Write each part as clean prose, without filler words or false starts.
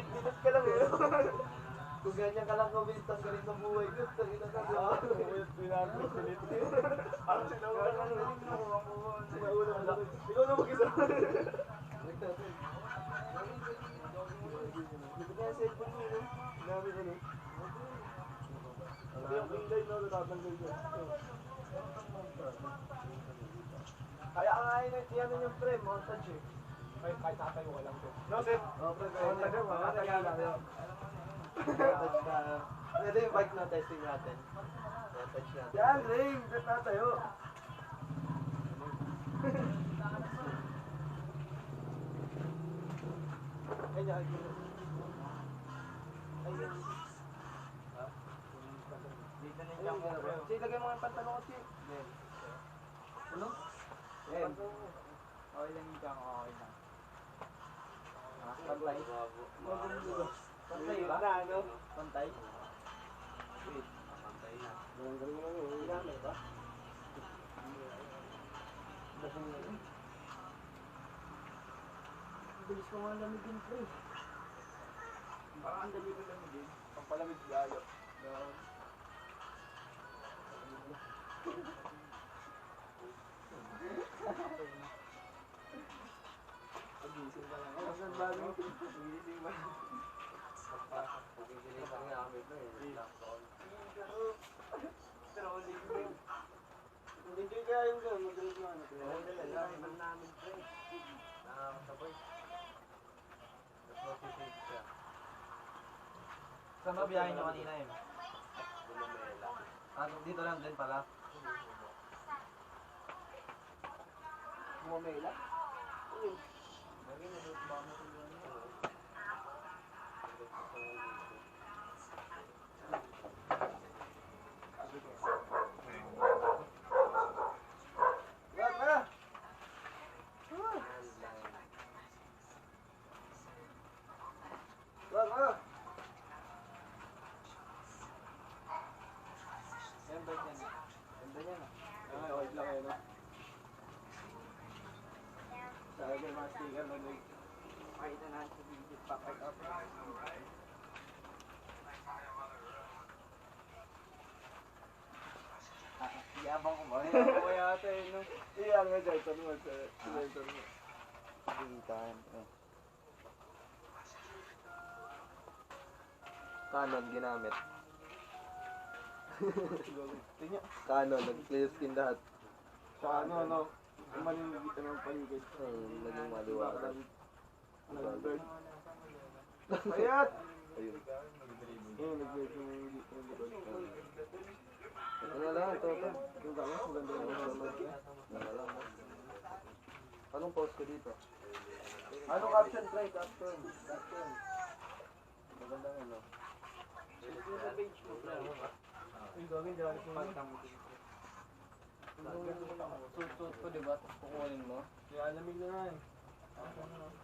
minute ka lang eh. Kung ganyan ka lang kumintas ka rin sa buhay ko, tangina ka diba? Pinag-minute. Parang sinauna ka lang. Sinauna ka lang. Ikaw na mag-isa. Dito kaya cellphone mo, no? Dami ano. Hindi yung kilay, no? Natatanggal niya. Kaya nga yan yung frame, montage eh. Kahit nakatayo ka lang doon. No, sir. Okay, montage lang yun. Montage na. Ito yung bike na testing natin. Montage natin. Yan, ring! Ba't natayo? Ay, yan. Ay, yan. Ha? Dito na yung pre. Sige, lagay mo yung pantalon ko, Chief. Ano? Yan. Okay lang yung junk, okay lang. Pantay. Pantay ba? Ano? Pantay? Wait. Pantay na. Galing mo lang yun. Ilamay ba? Lasing na yun. Bilis ko nga lamigin, pre. Parang ang dali ko lamigin. Pampalamig gayo. Pagising pa lang. Ang bagong pagising pa lang. Pagising pa nga kami ito eh. Trolling din. Hindi kaya yung gano'n, magalit mo ano. Hindi lang, iban namin pre. Nakakasabay. Tapos masisig siya. Saan ba biyahe nyo kanina eh? Bulumela. Dito lang din pala. Bumamela? Ayun. Lagi na doon ba mo kung gano'n? Wag na! Wag na! Yan ba yan? Ganda niya na. Okay, okay lang kayo no? Sabi ko yung mga sticker na pakita na sa video. Pakita up. Yabang ko ba? Ako yata eh no? Iyan nga dyan. Ito mo sa sensor mo. Hintahan. Canon ginamit. Tingnan. Canon, nag-clear skin lahat. Sa ano, no? Yung malinigit ng paligid. Naging maliwanag. Nag-bird. Ayat! Ayun. Eh, nag-bird yung likod. Ito na lang, ito. Yung gamas, maganda yung gamas. Wala lang. Anong post ko dito? Anong caption, try? Caption. Maganda nga, no? Sa page mo, try. Yung gawin, dahil ko Suit ko diba? Tapos kukunin mo. Kaya alamig na nga eh.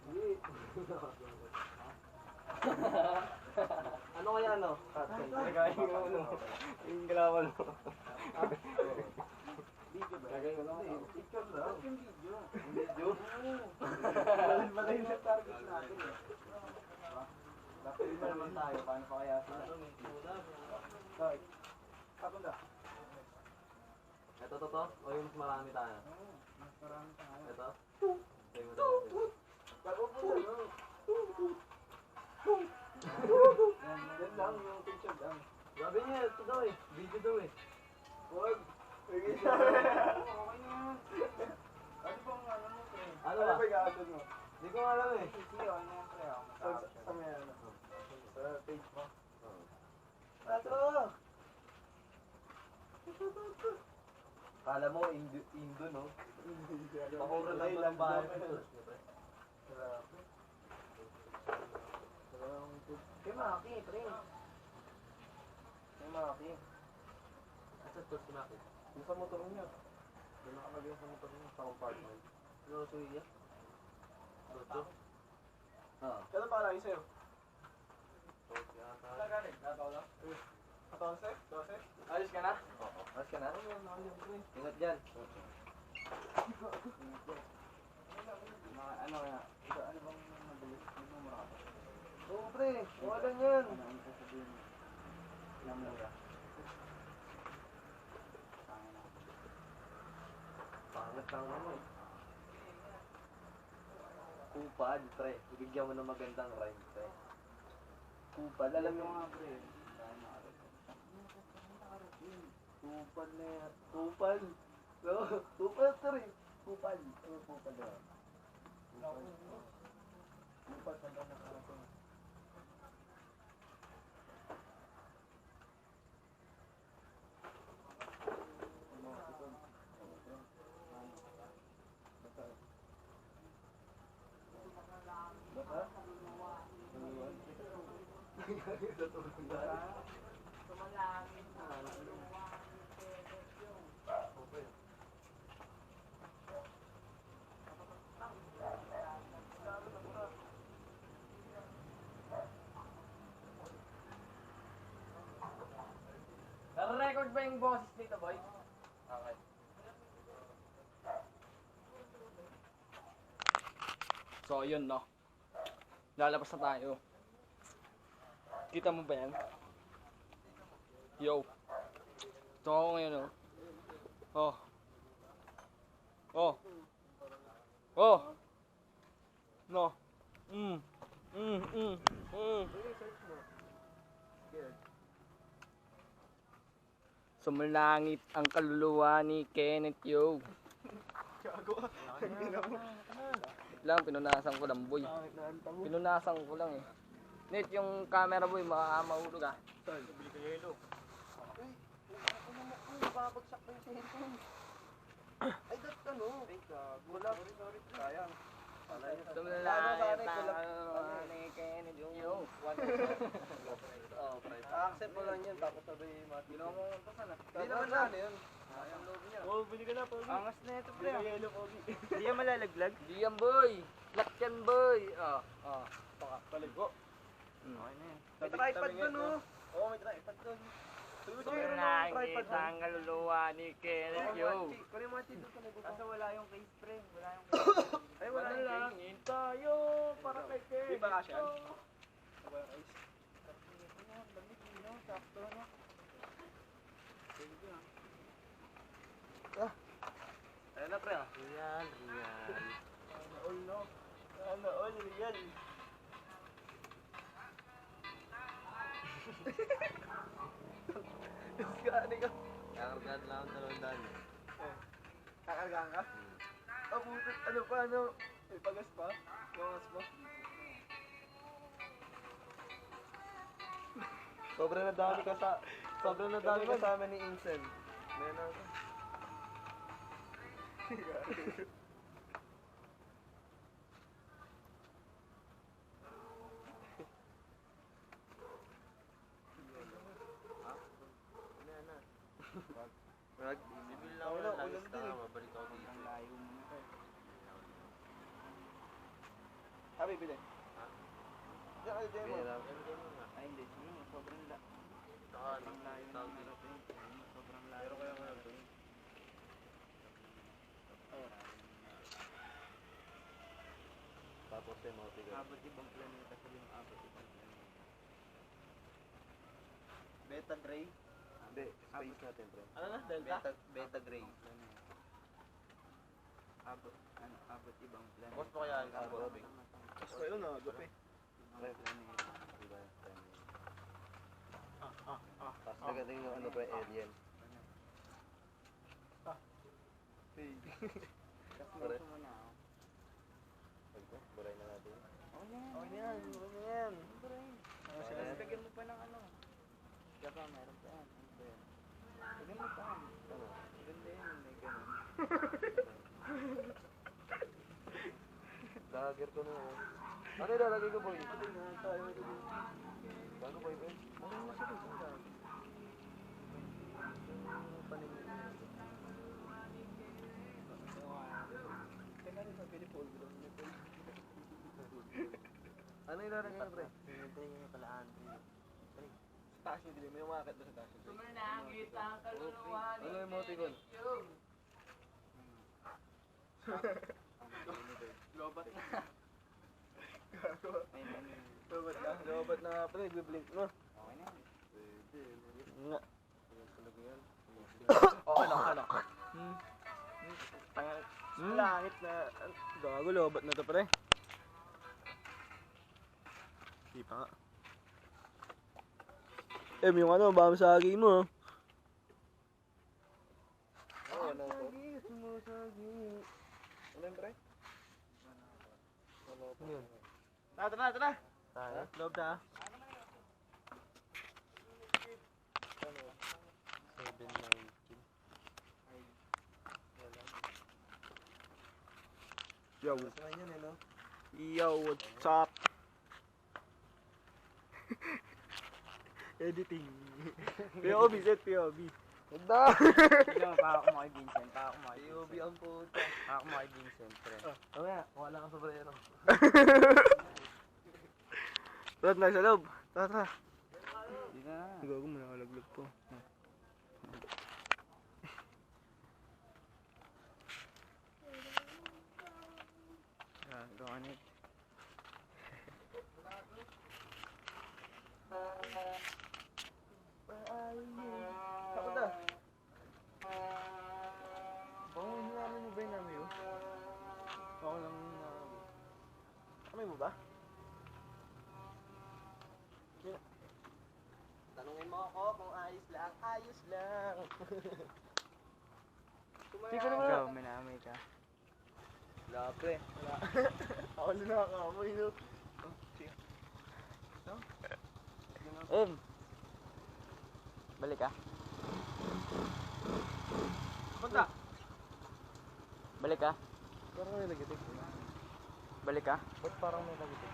Hindi. Ano kaya ano? Caption. Nagkain mo ano. Yung galawan mo. Video ba? Lagay mo lang. Picture lang. Yung video. Video? Malay na target natin eh. Dapat iba naman tayo. Paano pa kaya sila? Sorry. Kapag Ito to? O yung mas marami tayo? mas marami tayo. Ito? Tayo mo natin. Bago po na. Yan lang yung picture lang. Sabi niya, ito daw eh. Video daw eh. Huwag. Okay na. Ano bang ano mo, pre? Ano ba? Ano ba yung mo? Hindi ko alam eh. Sige, ano yan, pre? Sa may ano? Sa page mo. Patro! Kala mo, Indo no? Pakura lang ito ng bahay. Kay Maki, pre. Kay Maki. Asa ito si Maki? Yung sa motor niya. Yung nakalagay sa motor niya sa compartment. Ano sa iya? Ito? Oo. Kailan pa lagi sa'yo? Okay, ata. Saan galing? Nataw lang? 14? 12? Alis ka na? Oo. Alis ka na? Ingat dyan. Mga ano kaya? Ito, ano bang mabilis? Ano mo mura ka? Oo, pre. Wala yan. Ano ang sasabihin mo? Ng mura. Pangat lang mo eh. Kupad, pre. Ibigyan mo ng magandang rhyme, pre. Kupad, alam mo nga, pre. Kupad na yan. Kupad. No, kupad, pre. Kupad. Ano kupad na yan? Kupad sa lang nakarating. Bata? Nare-record ba yung boses dito, boy? Okay. So, yun, no? Lalabas na tayo. Kita mo ba yan? Yo. Ito ako ngayon, no? Oh. Oh. Oh. No. Sumalangit ang kaluluwa ni Kenneth, yo. Wait lang, pinunasan ko lang, boy. Pinunasan ko lang, eh. Net, yung camera, boy, mahulog, ah. Bili ka yelo. Uy, babagsak na yung cellphone. Ay, that's ano? Wala. Sorry. Sayang. Sumalangit ang kaluluwa ni Kenneth, yo. Accept mo lang yun, tapos sabay mati. Ginawa mo ang pasan, ah. Hindi naman na ano yun. Sayang loob niya. Oo, bili ka na, Pogi. Angas na ito, pre. Bili ka yelo, Pogi. Hindi yan malalaglag. Di yan, boy. Lock yan, boy. Baka. Paligo. Okay na yan. May tripod dun, oh. Oo, may tripod dun. Sumalangit ang kaluluwa ni Kenneth, yo. Kunin mo doon sa nagbuka. Kaso wala yung case, pre. Wala yung case. Ay, wala yung case. Manalangin tayo para kay Kenneth. Di ba kasi yan? Wala yung case. Sakto na. Ayun na, pre, ah. Real. Ano all, no? Ano all, real. Gani ka. Kakargaan lang ang 200. Kakargaan ka? Abutot, ano pa, ano? May pagas pa? Pagas pa? Sobrang nadami kasama ni Incel. Meron ako. Bibil lang Wala, ako ulan lang din, eh. mabalik ako dito. Ang layo mo na. Sabi, bili. Ha? Diyan ka, diyan mo. Ay, hindi. Sobrang layo. Sobrang layo. Sobrang layo. Pero kaya nga ito. Tapos yung mga tigas. Abot ibang planeta sa yung abot ibang planeta. Beta Gray? Hindi, space natin, pre. Ano na, Delta? Beta gray. Abot ibang planeta. Boss pa kaya yung Abot. abot? Mas pa yun, gabi. Pre, diba? Tapos nagating yung ano, pre, alien. Pare. Muna ako. Buray na natin. Okay na yan. Lagyan mo pa ng ano. Tsaka meron pa yan. Ano ba yan? Lagyan mo pa yan. Maganda yan. May ganun. Dagger ko na. Ano yung lalagay ko, boy? Bago, boy, boy. Ano mo siya, boy? Ano yung lalagay ko, pre? Taas yung dilim, may umakit doon sa taas. Sumalangit ang kaluluwa ni Ano yung emoticon? Lobat na. May Lobat ka? Lobat na pre, nagbe-blink na. Okay na yan. Nga. Okay lang. Langit na. Gago, lobat na to pre. Di pa nga. Yung ano, baka masagi mo. Oo, ano to? Sumasagi. Ano yun, pre? Yun. Tara. Loob na. 7:19. Yo. Yo, what's up? Editing. POV, set POV. Ganda! Tignan mo, para ako mo kay Vincent. POV ang puta. Para ako mo kay Vincent, pre. Mamaya, wala kang sobrero. Tara na sa loob. Tara. Hindi na. Gago mo nakalaglag po. Go on it. Ako na. Baka hinamin mo ba yung namin yun? Ako lang hinamin. Kamay mo ba? Tanungin mo ako kung ayos lang. Ayos lang. Hindi ko naman. Ikaw, minamay ka. Wala, pre. Ako na nakakamoy no. Balik ka. Punta. Balik ka. Parang may nagitik. Balik ka. Ba't parang may nagitik?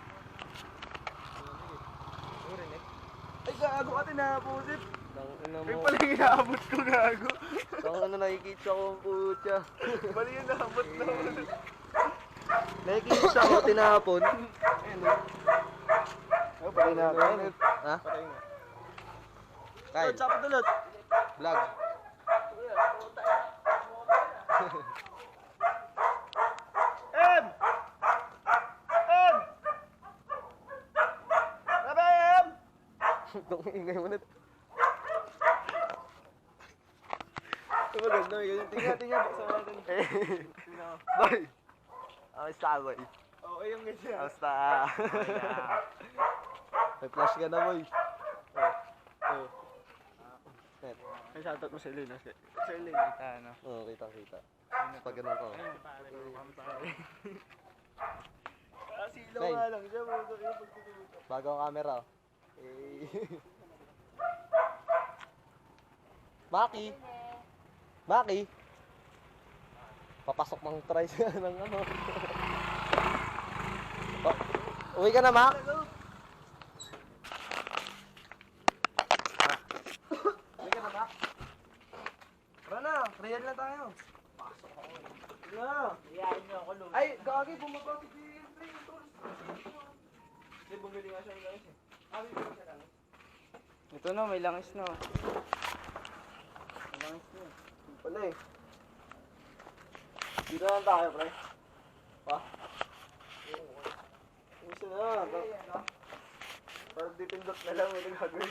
Urinig. Ay gago ka tinapusit. Tangina Ay mo. pala yung inaabot ko gago. Tangina nakikita ko ang puta. Bali yung naabot na. Nakikita ko tinapon. Oh, patay na ako. Ha? Patay na. Kyle, Oh, chapa dulot. vlog. M! M! Sabi M! Itong ingay mo na. Ito maganda, may ganyan. Tingnan, buksan natin. Boy! Kamusta, boy? Okay yung ganyan. Kamusta? May flash ka na, boy. Oh. Net. Ay, shoutout mo sa Elaine. Sa Elaine. Ano? Oo, kita. Pag ganun ko. Silaw Nay. nga lang siya. Mga yung pagtutulog. Bago ang camera. Eh. Maki! Papasok mang try siya ng ano. Oh, uwi ka na, Mak? Uwi ka na, Mak? Tara na, real na tayo. Na! Iyayin niyo ako, Lou. Ay, gagi, bumaba si Jeffrey. Hindi, bumili nga siya ng langis eh. Bumili siya ng langis. Ito na, may langis na. May langis na. Wala eh. Dito lang tayo, pre. Pa? Isa na. Parang dipindot na lang. May nag-hagawin.